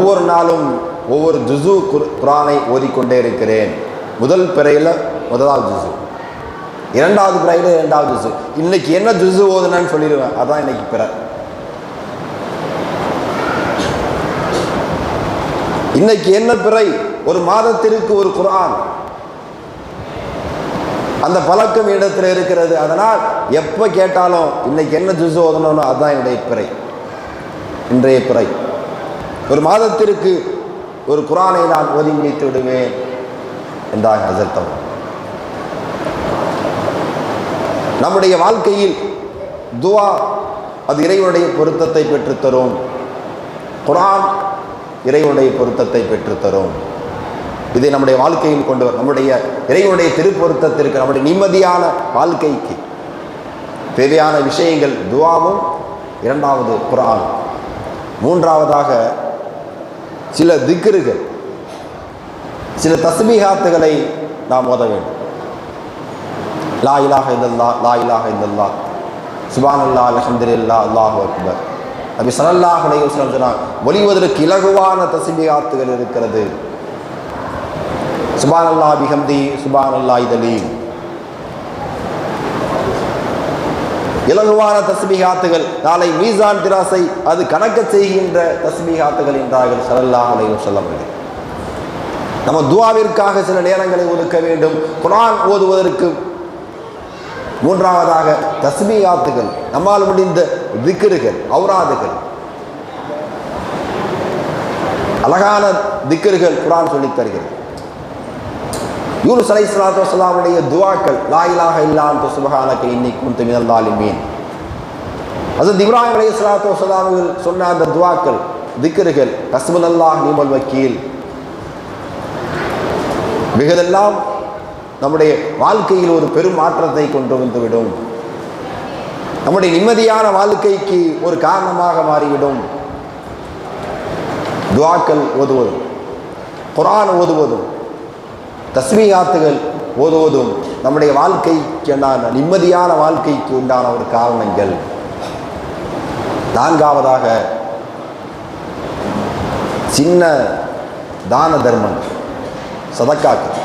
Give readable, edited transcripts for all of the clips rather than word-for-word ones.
ஒவ்வொரு நாளும் ஒவ்வொரு ஜுசு குர்ஆனை ஓதிக்கொண்டே இருக்கிறேன். முதல் பிறையில் முதலாவது ஜுசு, இரண்டாவது பிறையில் இரண்டாவது ஜுசு. இன்னைக்கு என்ன ஜுசு ஓதுனன்னு சொல்லிடுவேன், அதான் இன்னைக்கு பிறை. இன்னைக்கு என்ன பிறை, ஒரு மாதத்திற்கு ஒரு குர்ஆன், அந்த பழக்கம் இடத்துல இருக்கிறது. அதனால் எப்போ கேட்டாலும் இன்னைக்கு என்ன ஜுசு ஓதணும், அதுதான் என்னுடைய பிறை, இன்றைய பிறை. ஒரு மாதத்திற்கு ஒரு குர்ஆனை நான் ஓதி முடித்து விடுவேன் என்றார் ஹஸரத் அவர்கள். நம்முடைய வாழ்க்கையில் துஆ அது இறைவனுடைய பொருத்தத்தை பெற்றுத்தரும். குர்ஆன் இறைவனுடைய பொருத்தத்தை பெற்றுத்தரும். இதை நம்முடைய வாழ்க்கையில் கொண்டு வரும். நம்முடைய இறைவனுடைய திருப்பொருத்தத்திற்கு, நம்முடைய நிம்மதியான வாழ்க்கைக்கு தேவையான விஷயங்கள் துஆவும், இரண்டாவது குர்ஆன், மூன்றாவதாக சில திக்ருகள், சில தஸ்பீஹாத்துகளை நாம் ஓத வேண்டும். லா இலாஹ இல்லல்லாஹ், லா இலாஹ இல்லல்லாஹ், சுப்ஹானல்லாஹ், அல்ஹம்துலில்லாஹ், அல்லாஹு அக்பர். நபி ஸல்லல்லாஹு அலைஹி வஸல்லம் சொன்னார், ஒலிவதற்கு இலகுவான தஸ்பீஹாத்துகள் இருக்கிறது. சுப்ஹானல்லாஹ் பிஹம்தி, சுப்ஹானல்லாஹில் அலீம். இலகுவான தஸ்பீஹாத்துகள், நாளை மீசான் திராசை அது கணக்க செய்கின்ற தஸ்பீஹாத்துகள் என்றார்கள் ஸல்லல்லாஹு அலைஹி வஸல்லம். நம்ம துஆவிற்காக சில நேரங்களை ஒதுக்க வேண்டும். குர்ஆன் ஓதுவதற்கு மூன்றாவதாக தஸ்பீஹாத்துகள், நம்மால் முடிந்த திக்ருகள், ஔராதுகள், அழகான திக்ருகள் குர்ஆன் சொல்லித் தருகிறது. யூனுஸ் அலைஹிஸ்ஸலாத்து வஸ்ஸலாமுடைய துஆக்கள், லா இலாஹ இல்லா அன்த சுப்ஹானக இன்னி குன்து மினல் ஸாலிமீன். ஹஸரத் இப்ராஹிம் அலைஹிஸ்ஸலாத்து வஸ்ஸலாம் சொன்ன அந்த துஆக்கள், திக்ருகள், ஹஸ்புனல்லாஹ் நிமல் வக்கீல், மிகதெல்லாம் நம்முடைய வாழ்க்கையில் ஒரு பெரும் மாற்றத்தை கொண்டு வந்துவிடும். நம்முடைய நிம்மதியான வாழ்க்கைக்கு ஒரு காரணமாக மாறிவிடும். துஆக்கள் ஓதுவதும், குர்ஆன் ஓதுவதும், தஸ்பீஹாத்துகள் ஓதுவதும் நம்முடைய வாழ்க்கைக்கு உண்டான நிம்மதியான வாழ்க்கைக்கு உண்டான ஒரு காரணங்கள். நான்காவதாக சின்ன தான தர்மம், சதக்காக்கள்.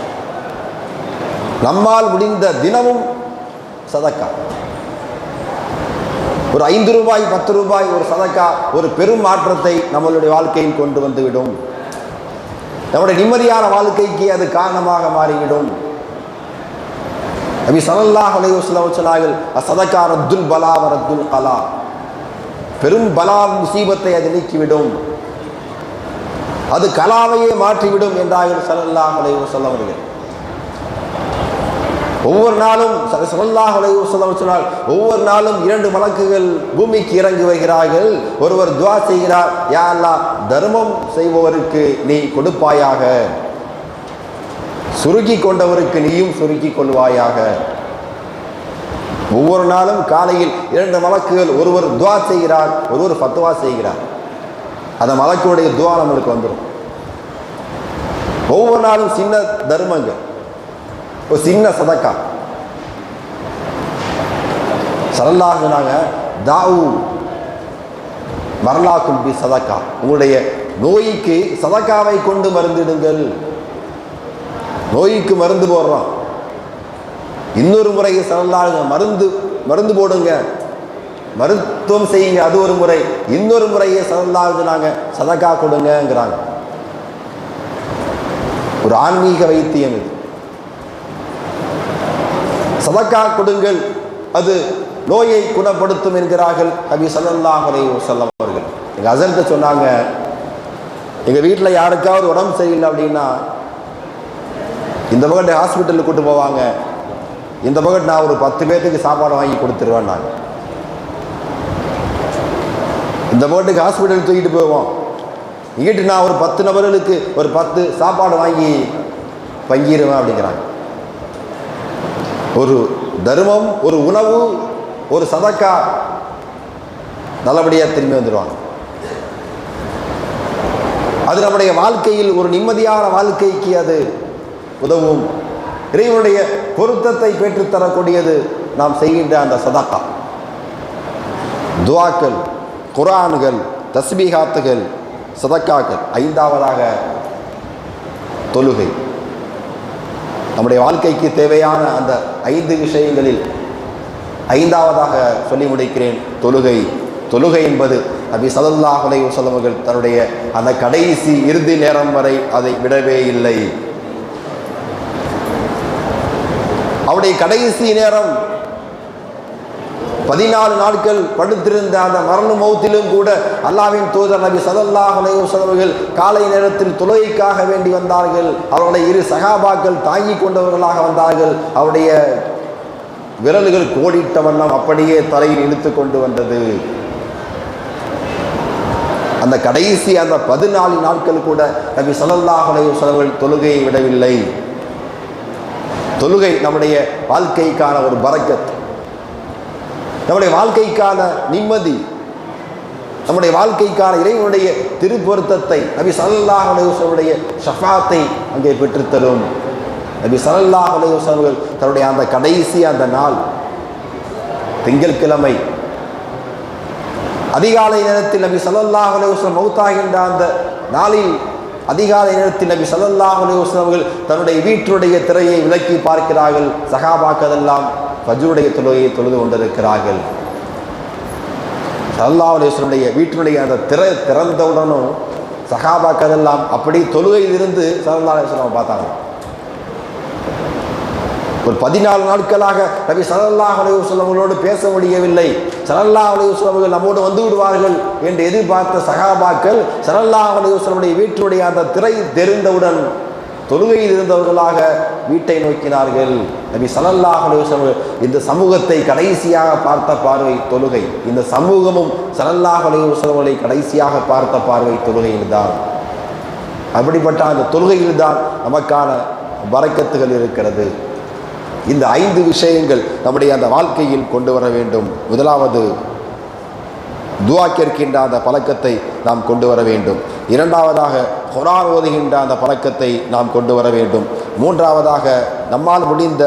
நம்மால் முடிந்த தினமும் சதக்கா, ஒரு 5 ரூபாய் 10 ரூபாய் ஒரு சதக்கா ஒரு பெரும் மாற்றத்தை நம்மளுடைய வாழ்க்கையில் கொண்டு வந்துவிடும். நம்முடைய நிம்மதியான வாழ்க்கைக்கு அது காரணமாக மாறிவிடும். நபி ஸல்லல்லாஹு அலைஹி வஸல்லம் சொன்னார்கள், அஸ்ஸதகா ரத்துல் பலா வ ரத்துல் கலா. பெரும் பலா முசீபத்தை அது நீக்கிவிடும், அது கலாவையே மாற்றிவிடும் என்றார்கள் ஸல்லல்லாஹு அலைஹி வஸல்லம் அவர்கள். ஒவ்வொரு நாளும் ஸல்லல்லாஹு அலைஹி வஸல்லம் சொன்னால், ஒவ்வொரு நாளும் 2 மலக்குகள் பூமிக்கு இறங்கி வருகிறார்கள். ஒருவர் துஆ செய்கிறார், யா அல்லாஹ், தர்மம் செய்பவருக்கு நீ கொடுப்பாயாக, சுருக்கி கொண்டவருக்கு நீயும் சுருக்கி கொள்வாயாக. ஒவ்வொரு நாளும் காலையில் 2 மலக்குகள், ஒருவர் துஆ செய்கிறார், ஒருவர் ஃபத்வா செய்கிறார். அந்த மலக்குடைய துஆ நம்மளுக்கு வந்துடும். ஒவ்வொரு நாளும் சின்ன தர்மங்கள், ஒரு சின்ன சதக்கா. ஸல்லல்லாஹு சொன்னாங்க, தாவு மர்லாக்கும் பி சதக்கா, உங்களுடைய நோய்க்கு சதக்காவை கொண்டு மருந்திடுங்கள். நோய்க்கு மருந்து போடுறோம், இன்னொரு முறை ஸல்லல்லாஹு மருந்து போடுங்க, மருத்துவம் செய்யுங்க, அது ஒரு முறை. இன்னொரு முறையே ஸல்லல்லாஹு சொன்னாங்க, சதக்கா கொடுங்கிறாங்க. ஒரு ஆன்மீக வைத்தியம் இது. சதக்கா கொடுங்கள், அது நோயை குணப்படுத்தும் என்கிறார்கள் நபி ஸல்லல்லாஹு அலைஹி வஸல்லம் அவர்கள். எங்கள் ஹஸரத் சொன்னாங்க, எங்கள் வீட்டில் யாருக்காவது உடம்பு சரியில்லை அப்படின்னா இந்த பக்கத்து ஹாஸ்பிட்டலுக்கு கூட்டு போவாங்க, இந்த பக்கத்து நான் ஒரு 10 பேர்த்துக்கு சாப்பாடு வாங்கி கொடுத்துருவேன். நாங்கள் இந்த பக்கத்துக்கு ஹாஸ்பிட்டலுக்கு தூக்கிட்டு போவோம், இங்கிட்டு நான் ஒரு 10 நபர்களுக்கு ஒரு 10 சாப்பாடு வாங்கி பங்கிடுவேன் அப்படிங்கிறாங்க. ஒரு தர்மம், ஒரு உணவு, ஒரு சதக்கா நல்லபடியாக திரும்பி வந்துடுவாங்க. அது நம்முடைய வாழ்க்கையில் ஒரு நிம்மதியான வாழ்க்கைக்கு அது உதவும். இறைவனுடைய பொருத்தத்தை பெற்றுத்தரக்கூடியது நாம் செய்கின்ற அந்த சதக்கா. துஆக்கள், குர்ஆன்கள், தஸ்பீஹாத்துகள், சதக்காக்கள். ஐந்தாவதாக தொழுகை. நம்முடைய வாழ்க்கைக்கு தேவையான அந்த 5 விஷயங்களில் ஐந்தாவதாக சொல்லி முடிக்கிறேன், தொழுகை. தொழுகை என்பது நபி ஸல்லல்லாஹு அலைஹி வஸல்லம் அவர்கள் தன்னுடைய அந்த கடைசி இறுதி நேரம் வரை அதை விடவே இல்லை. அவருடைய கடைசி நேரம் 14 நாட்கள் படுத்திருந்த அந்த மரண மௌத்திலும் கூட அல்லாஹ்வின் தூதர் நபி ஸல்லல்லாஹு அலைஹி வஸல்லம் அவர்கள் காலை நேரத்தில் தொழுகைக்காக வேண்டி வந்தார்கள். அவருடைய 2 சஹாபாக்கள் தாங்கிக் கொண்டவர்களாக வந்தார்கள். அவருடைய விரல்கள் கோடிட்ட வண்ணம் அப்படியே தலையில் இழுத்து கொண்டு வந்தது. அந்த கடைசி அந்த 14 நாட்கள் கூட நபி ஸல்லல்லாஹு அலைஹி வஸல்லம் அவர்கள் தொழுகையை விடவில்லை. தொழுகை நம்முடைய வாழ்க்கைக்கான ஒரு பரக்கத், நம்முடைய வாழ்க்கைக்கான நிம்மதி, நம்முடைய வாழ்க்கைக்கான இறைவனுடைய திருப்பொருத்தத்தை, நபி ஸல்லல்லாஹு அலைஹி வஸல்லம் ஷஃபாத்தை அங்கே பெற்றுத்தரும். நபி ஸல்லல்லாஹு அலைஹி வஸல்லம் தன்னுடைய அந்த கடைசி அந்த நாள் திங்கட்கிழமை அதிகாலை நேரத்தில் நபி ஸல்லல்லாஹு அலைஹி வஸல்லம் மௌத்தாகின்ற அந்த நாளில் அதிகாலை நேரத்தில் நபி ஸல்லல்லாஹு அலைஹி வஸல்லம் அவர்கள் தன்னுடைய வீட்டுடைய திரையை விலக்கி பார்க்கிறார்கள். சஹாபாக்கள் எல்லாம் ஃபஜ்ருடைய தொழுகையை தொழுது கொண்டிருக்கிறார்கள். ஸல்லல்லாஹு அலைஹி வஸல்லம் வீட்டினுடைய அந்த திரை திறந்தவுடனும் சஹாபாக்கள் எல்லாம் அப்படி தொழுகையில் இருந்து ஸல்லல்லாஹு அலைஹி வஸல்லம் பார்த்தாங்க. ஒரு 14 நாட்களாக நபி ஸல்லல்லாஹு அலைஹி வஸல்லம் அவர்களோடு பேச முடியவில்லை. ஸல்லல்லாஹு அலைஹி வஸல்லம் அவர்கள் நம்மோடு வந்து விடுவார்கள் என்று எதிர்பார்த்த சஹாபாக்கள் ஸல்லல்லாஹு அலைஹி வஸல்லம் வீட்டுடைய அந்த திரை தெரிந்தவுடன் தொழுகையில் இருந்தவர்களாக வீட்டை நோக்கினார்கள். நபி ஸல்லல்லாஹு அலைஹி வஸல்லம் இந்த சமூகத்தை கடைசியாக பார்த்த பார்வை தொழுகை. இந்த சமூகமும் ஸல்லல்லாஹு அலைஹி வஸல்லம் கடைசியாக பார்த்த பார்வை தொழுகையில்தான். அப்படிப்பட்ட அந்த தொழுகையில்தான் நமக்கான பரக்கத்துகள் இருக்கிறது. இந்த 5 விஷயங்கள் நம்முடைய அந்த வாழ்க்கையில் கொண்டு வர வேண்டும். முதலாவது, துஆ கேட்கின்ற அந்த பழக்கத்தை நாம் கொண்டு வர வேண்டும். இரண்டாவதாக, குர்ஆன் ஓதுகின்ற அந்த பழக்கத்தை நாம் கொண்டு வர வேண்டும். மூன்றாவதாக, நம்மால் முடிந்த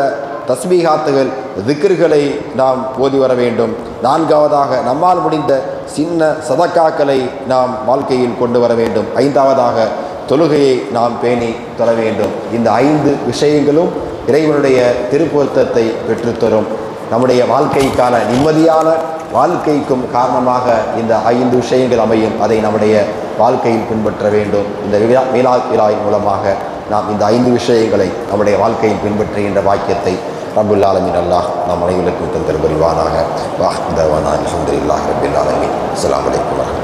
தஸ்பீஹாத்துகள் திக்ர்களை நாம் ஓதி வர வேண்டும். நான்காவதாக, நம்மால் முடிந்த சின்ன சதக்காக்களை நாம் வாழ்க்கையில் கொண்டு வர வேண்டும். ஐந்தாவதாக, தொழுகையை நாம் பேணி தொழ வேண்டும். இந்த 5 விஷயங்களும் இறைவனுடைய திருப்பொருத்தத்தை பெற்றுத்தரும். நம்முடைய வாழ்க்கைக்கான நிம்மதியான வாழ்க்கைக்கும் காரணமாக இந்த 5 விஷயங்கள் அமையும். அதை நம்முடைய வாழ்க்கையில் பின்பற்ற வேண்டும். இந்த மீலாத் விழாவின் மூலமாக நாம் இந்த 5 விஷயங்களை நம்முடைய வாழ்க்கையில் பின்பற்றுகின்ற வாக்கியத்தை ரப்புல் ஆலமீன் அல்லாஹ் நம் அனைவருக்கும் தந்தல் புரிவானாக. வாஹ் தவானா அல்ஹம்துலில்லாஹி ரப்பில் ஆலமீன். அஸ்ஸலாமு அலைக்கும்.